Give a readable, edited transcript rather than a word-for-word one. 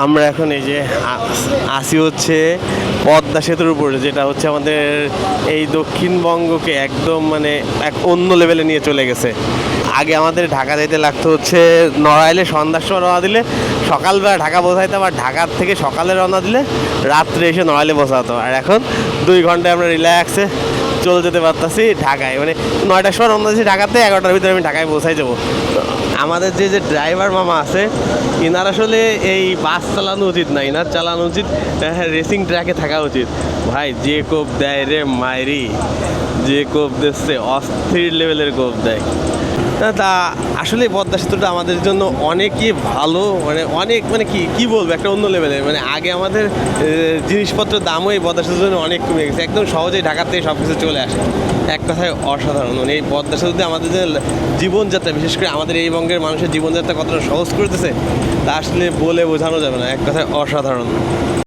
আমরা এখন এই যে আসি হচ্ছে পদ্মা সেতুর উপরে, যেটা হচ্ছে আমাদের এই দক্ষিণবঙ্গকে একদম মানে এক অন্য লেভেলে নিয়ে চলে গেছে। আগে আমাদের ঢাকা যাইতে লাগতো হচ্ছে নড়াইলে সন্ধ্যার সময় রওনা দিলে সকালবেলা ঢাকা পৌঁছাইতাম, আর ঢাকার থেকে সকালে রওনা দিলে রাত্রে এসে নড়াইলে পৌঁছাতো। আর এখন 2 ঘন্টায় আমরা রিল্যাক্সে চলে যেতে পারতাছি ঢাকায়, মানে 9টার সময় রওনা দিয়েছি ঢাকাতে, 11টার ভিতরে আমি ঢাকায় পৌঁছাই যাবো। আমাদের যে ড্রাইভার মামা আছে, ইনার আসলে এই বাস চালানো উচিত না, ইনার চালানো উচিত রেসিং ট্র্যাকে থাকা উচিত। ভাই যে কোপ দেয় রে মাইরি, যে কোপ দিচ্ছে অস্থির লেভেলের কোপ দেয়। তা আসলে পদ্মা সেতুটা আমাদের জন্য অনেকই ভালো, মানে অনেক মানে কি বলবো, একটা অন্য লেভেলের। মানে আগে আমাদের জিনিসপত্রের দামও এই পদ্মা সেতুর জন্য অনেক কমে গেছে, একদম সহজেই ঢাকা থেকে সব কিছু চলে আসে। এক কথায় অসাধারণ। মানে এই পদ্মা সেতুতে আমাদের যে জীবনযাত্রা, বিশেষ করে আমাদের এই বঙ্গের মানুষের জীবনযাত্রা কতটা সহজ করতেছে তা আসলে বলে বোঝানো যাবে না, এক কথায় অসাধারণ।